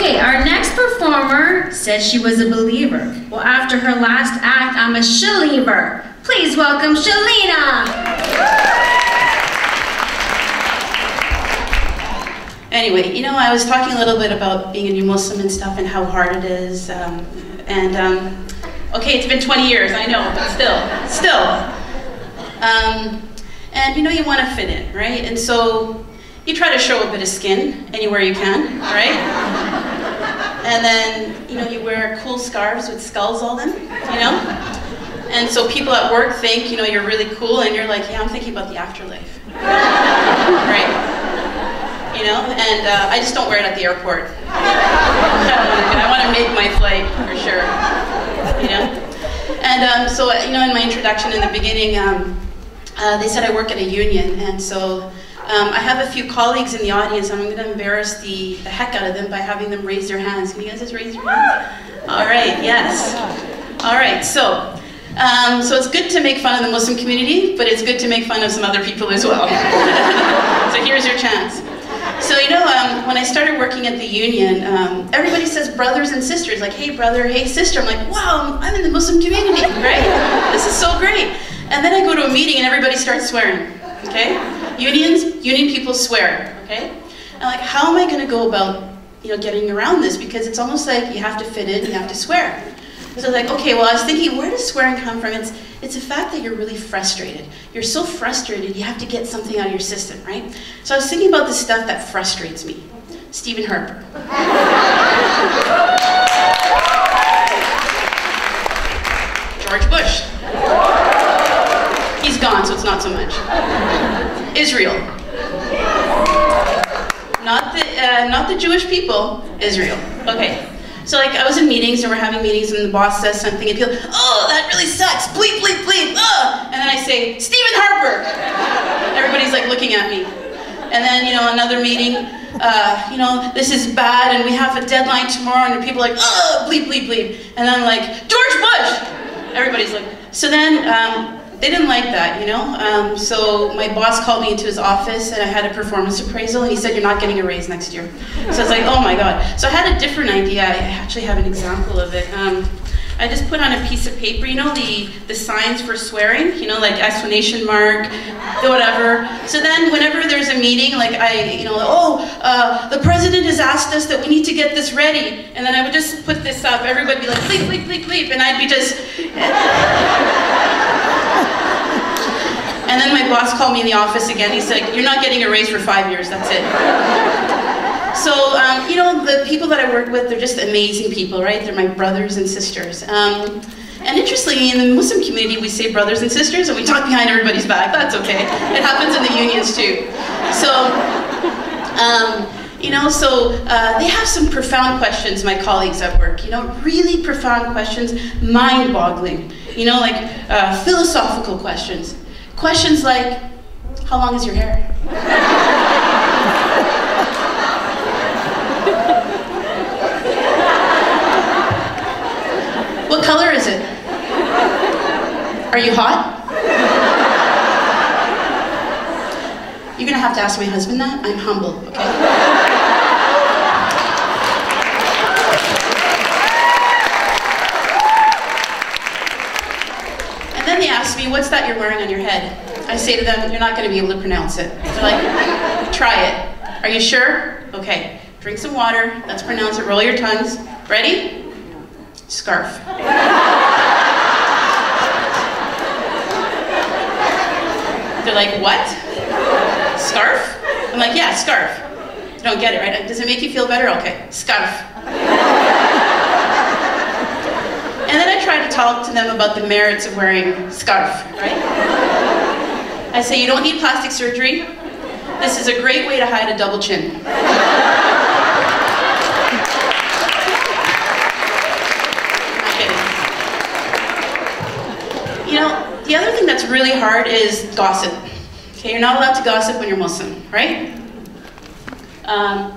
Okay, our next performer said she was a believer. Well, after her last act, I'm a Shaliever. Please welcome Shalina. Anyway, you know, I was talking a little bit about being a new Muslim and stuff and how hard it is. Okay, it's been 20 years, I know, but still. And you know, you want to fit in, right? And so you try to show a bit of skin anywhere you can, right? And then, you know, you wear cool scarves with skulls all them, you know? And so people at work think, you know, you're really cool, and you're like, yeah, I'm thinking about the afterlife, right? You know, and I just don't wear it at the airport. I want to make my flight, for sure, you know? And so, you know, in my introduction in the beginning, they said I work at a union, and so I have a few colleagues in the audience, and I'm going to embarrass the heck out of them by having them raise their hands. Can you guys just raise your hands? All right, yes. All right, so it's good to make fun of the Muslim community, but it's good to make fun of some other people as well. So here's your chance. So, you know, when I started working at the union, everybody says brothers and sisters, like, hey brother, hey sister. I'm like, wow, I'm in the Muslim community, right? This is so great. And then I go to a meeting and everybody starts swearing, okay? Union people swear, okay? And like, how am I gonna go about, you know, getting around this? Because it's almost like you have to fit in, you have to swear. So like, okay, well, I was thinking, where does swearing come from? It's the fact that you're really frustrated. You're so frustrated, you have to get something out of your system, right? So I was thinking about the stuff that frustrates me. Stephen Harper. George Bush. He's gone, so it's not so much. Israel. Not the Jewish people, Israel. Okay. So like, I was in meetings, and we're having meetings, and the boss says something, and people, oh, that really sucks, bleep, bleep, bleep, and then I say, Stephen Harper! Everybody's like looking at me. And then, you know, another meeting, you know, this is bad, and we have a deadline tomorrow, and people are like, oh, bleep, bleep, bleep. And then I'm like, George Bush! Everybody's like, so then, they didn't like that, you know? So my boss called me into his office, and I had a performance appraisal, and he said, you're not getting a raise next year. So I was like, oh my God. So I had a different idea. I actually have an example of it. I just put on a piece of paper, you know, the signs for swearing, you know, like exclamation mark, whatever. So then whenever there's a meeting, like the president has asked us that we need to get this ready. And then I would just put this up. Everybody would be like, bleep, bleep, bleep, bleep. And I'd be just... And then my boss called me in the office again. He said, you're not getting a raise for 5 years, that's it. So, you know, the people that I work with, they're just amazing people, right? They're my brothers and sisters. And interestingly, in the Muslim community, we say brothers and sisters, and we talk behind everybody's back. That's okay. It happens in the unions too. So, you know, they have some profound questions, my colleagues at work, you know, really profound questions, mind-boggling, you know, like philosophical questions. Questions like, how long is your hair? What color is it? Are you hot? You're gonna have to ask my husband that. I'm humble, okay? And then they ask me, what's that you're wearing on your head? I say to them, you're not gonna be able to pronounce it. They're like, try it. Are you sure? Okay, drink some water, let's pronounce it, roll your tongues. Ready? Scarf. They're like, what? Scarf? I'm like, yeah, scarf. You don't get it, right? Does it make you feel better? Okay, scarf. And then I try to talk to them about the merits of wearing scarf, right? I say, you don't need plastic surgery. This is a great way to hide a double chin. You know, the other thing that's really hard is gossip. Okay, you're not allowed to gossip when you're Muslim, right?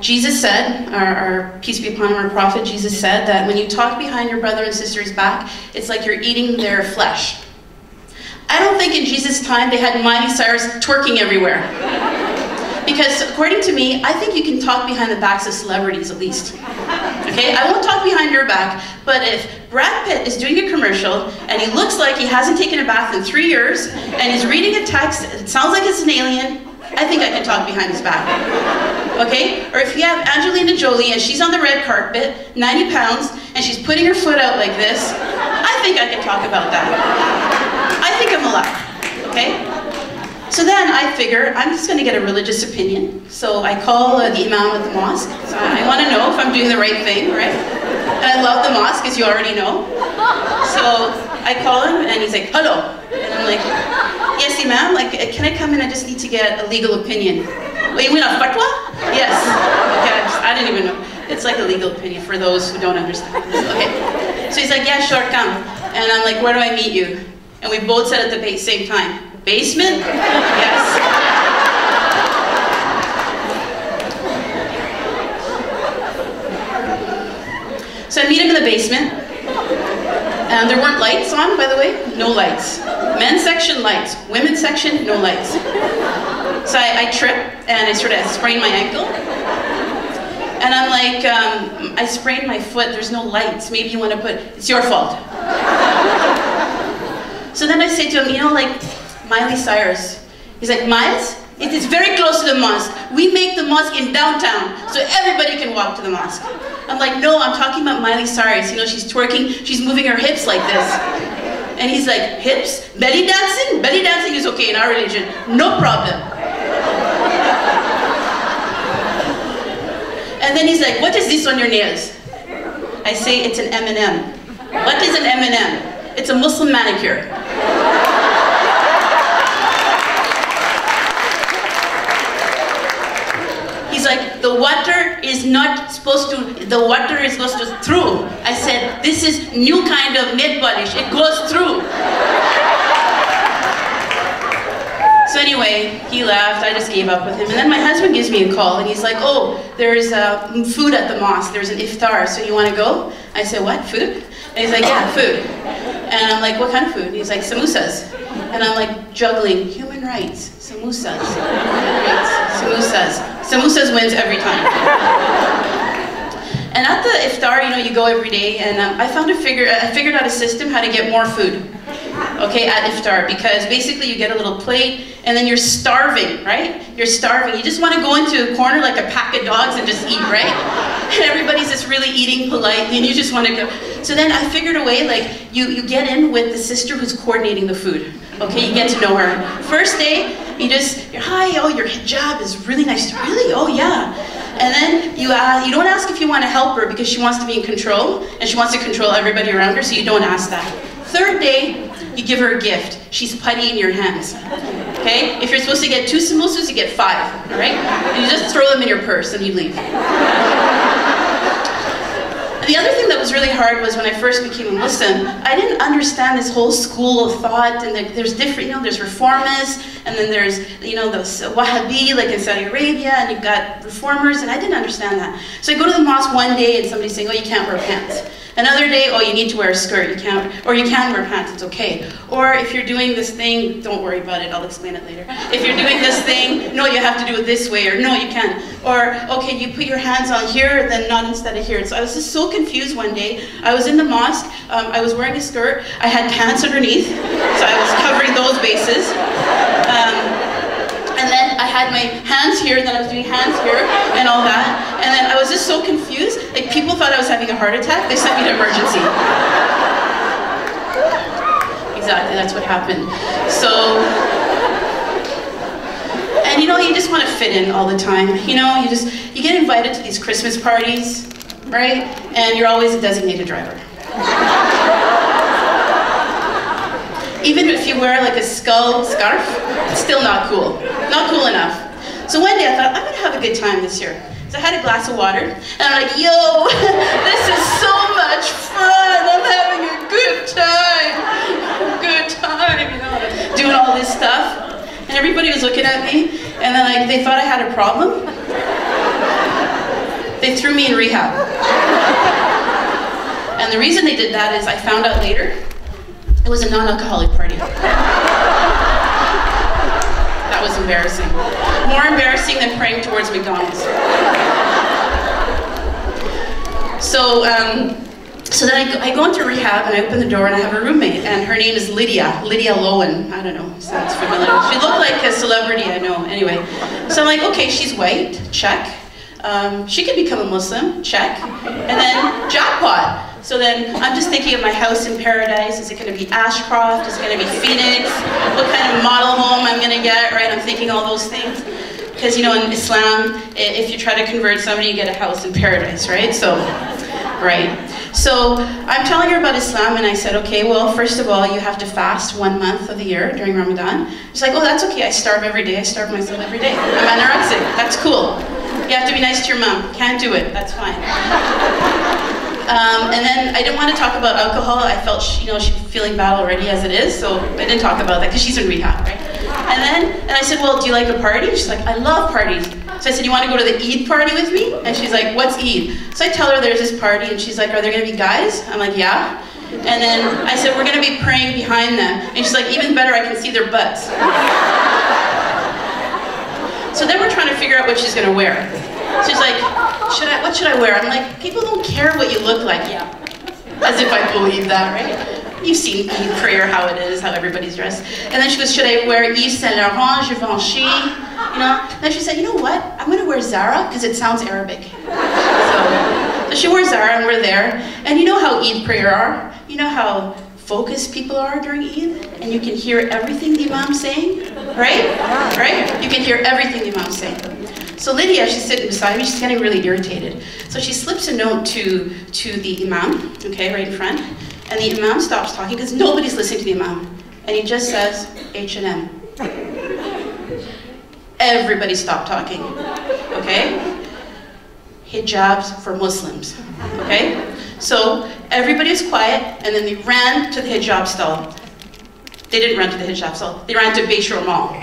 Jesus said, our peace be upon him, our prophet, Jesus said that when you talk behind your brother and sister's back, it's like you're eating their flesh. I don't think in Jesus' time they had Miley Cyrus twerking everywhere. Because according to me, I think you can talk behind the backs of celebrities at least. Okay, I won't talk behind your back, but if Brad Pitt is doing a commercial and he looks like he hasn't taken a bath in 3 years and he's reading a text, it sounds like it's an alien, I think I can talk behind his back. Okay? Or if you have Angelina Jolie and she's on the red carpet, 90 pounds, and she's putting her foot out like this, I think I can talk about that. I think I'm alive. Okay? So then I figure I'm just going to get a religious opinion. So I call the imam at the mosque. So I want to know if I'm doing the right thing, right? And I love the mosque, as you already know. So I call him and he's like, hello. And I'm like, yes, imam, like, can I come in? I just need to get a legal opinion. Well, you mean a fatwa? Yes. Okay, I didn't even know. It's like a legal opinion for those who don't understand. Okay. So he's like, yeah, sure, come. And I'm like, where do I meet you? And we both said at the same time, basement? Yes. So I meet him in the basement. And there weren't lights on, by the way. No lights. Men's section, lights. Women's section, no lights. So I trip and I sort of sprain my ankle. And I'm like, I sprained my foot, there's no lights. Maybe you want to put, it's your fault. So then I say to him, you know, like, Miley Cyrus. He's like, Miles, it is very close to the mosque. We make the mosque in downtown, so everybody can walk to the mosque. I'm like, no, I'm talking about Miley Cyrus. You know, she's twerking, she's moving her hips like this. And he's like, hips? Belly dancing? Belly dancing is okay in our religion. No problem. And then he's like, what is this on your nails? I say, it's an M&M. What is an M&M? It's a Muslim manicure. He's like, the water is not supposed to, the water is supposed to through. I said, this is new kind of nail polish. It goes through. So anyway, he left, I just gave up with him. And then my husband gives me a call and he's like, oh, there's food at the mosque. There's an iftar, so you want to go? I said, what, food? And he's like, yeah, food. And I'm like, what kind of food? And he's like, samosas. And I'm like, juggling, human rights, samosas, human rights, samosas. Samosas wins every time. And at the iftar, you know, you go every day, and I figured out a system how to get more food, okay, at iftar, because basically you get a little plate, and then you're starving, right? You're starving. You just want to go into a corner like a pack of dogs and just eat, right? And everybody's just really eating politely, and you just want to go. So then I figured a way, like, you get in with the sister who's coordinating the food, okay? You get to know her. First day, you're, hi, oh, your hijab is really nice. Really? Oh, yeah. And then you don't ask if you want to help her because she wants to be in control, and she wants to control everybody around her, so you don't ask that. Third day, you give her a gift. She's putty in your hands, okay? If you're supposed to get 2 samosas, you get 5, all right? And you just throw them in your purse and you leave. And the other thing that was really hard was when I first became a Muslim, I didn't understand this whole school of thought, and there's different, you know, there's reformists, and then there's, you know, the Wahhabi, like in Saudi Arabia, and you've got reformers, and I didn't understand that. So I go to the mosque one day and somebody's saying, oh, you can't wear pants. Another day, oh, you need to wear a skirt, you can't, or you can wear pants, it's okay. Or if you're doing this thing, don't worry about it, I'll explain it later. If you're doing this thing, no, you have to do it this way, or no, you can't. Or, okay, you put your hands on here, then not instead of here. So I was just so confused one day. I was in the mosque, I was wearing a skirt, I had pants underneath, so I was covering those bases. And then I had my hands here, and then I was doing hands here, and all that. And then I was just so confused. Like, people thought I was having a heart attack. They sent me to emergency. Exactly, that's what happened. So, and you know, you just want to fit in all the time. You know, you get invited to these Christmas parties, right? And you're always a designated driver. Even if you wear like a skull scarf, it's still not cool. Not cool enough. So one day I thought, I'm gonna have a good time this year. So I had a glass of water, and I'm like, yo, this is so much fun. I'm having a good time. Good time, you know, doing all this stuff. And everybody was looking at me, and then like, they thought I had a problem. They threw me in rehab. And the reason they did that is I found out later, it was a non-alcoholic party. That was embarrassing. More embarrassing than praying towards McDonald's. So then I go into rehab and I open the door and I have a roommate and her name is Lydia Lowen. I don't know, sounds familiar. She looked like a celebrity I know, anyway. So I'm like, okay, she's white, check. She could become a Muslim, check. And then jackpot. So then I'm just thinking of my house in paradise. Is it going to be Ashcroft? Is it going to be Phoenix? What kind of model home I'm going to get, right? I'm thinking all those things. Because, you know, in Islam, if you try to convert somebody, you get a house in paradise, right? So, right. So I'm telling her about Islam, and I said, okay, well, first of all, you have to fast 1 month of the year during Ramadan. She's like, oh, that's okay. I starve every day. I starve myself every day. I'm anorexic. That's cool. You have to be nice to your mom. Can't do it. That's fine. And then I didn't want to talk about alcohol. I felt, you know, she's feeling bad already as it is, so I didn't talk about that because she's in rehab, right? And I said, well, do you like a party? She's like, I love parties. So I said, you want to go to the Eid party with me? And she's like, what's Eid? So I tell her there's this party, and she's like, are there going to be guys? I'm like, yeah. And then I said, we're going to be praying behind them. And she's like, even better, I can see their butts. So then we're trying to figure out what she's going to wear. She's like, what should I wear? I'm like, people don't care what you look like. Yeah. As if I believe that, right? You've seen Eid prayer, how it is, how everybody's dressed. And then she goes, should I wear Yves Saint Laurent, Givenchy? You know? And then she said, you know what? I'm going to wear Zara because it sounds Arabic. So she wore Zara and we're there. And you know how Eid prayer are? You know how focused people are during Eid? And you can hear everything the Imam's saying? Right? Right? You can hear everything the Imam's saying. So Lydia, she's sitting beside me, she's getting really irritated. So she slips a note to the Imam, okay, right in front, and the Imam stops talking because nobody's listening to the Imam. And he just says, H&M. Everybody stopped talking, okay? Hijabs for Muslims, okay? So everybody was quiet, and then they ran to the hijab stall. They didn't run to the hijab stall, they ran to Bayshore Mall.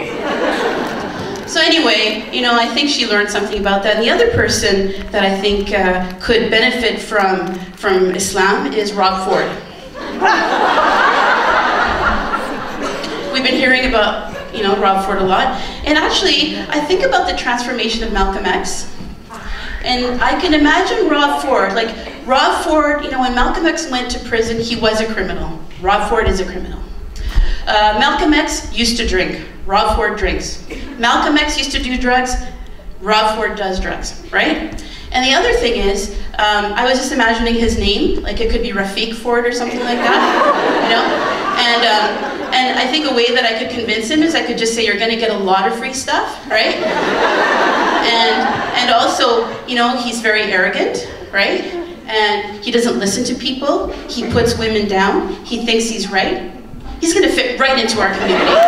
So anyway, you know, I think she learned something about that. And the other person that I think could benefit from Islam is Rob Ford. We've been hearing about, you know, Rob Ford a lot. And actually, I think about the transformation of Malcolm X. And I can imagine Rob Ford, like Rob Ford, you know, when Malcolm X went to prison, he was a criminal. Rob Ford is a criminal. Malcolm X used to drink. Rob Ford drinks. Malcolm X used to do drugs. Rob Ford does drugs, right? And the other thing is, I was just imagining his name, like it could be Rafiq Ford or something like that, you know? And I think a way that I could convince him is I could just say, you're gonna get a lot of free stuff, right? And also, you know, he's very arrogant, right? And he doesn't listen to people. He puts women down. He thinks he's right. He's gonna fit right into our community.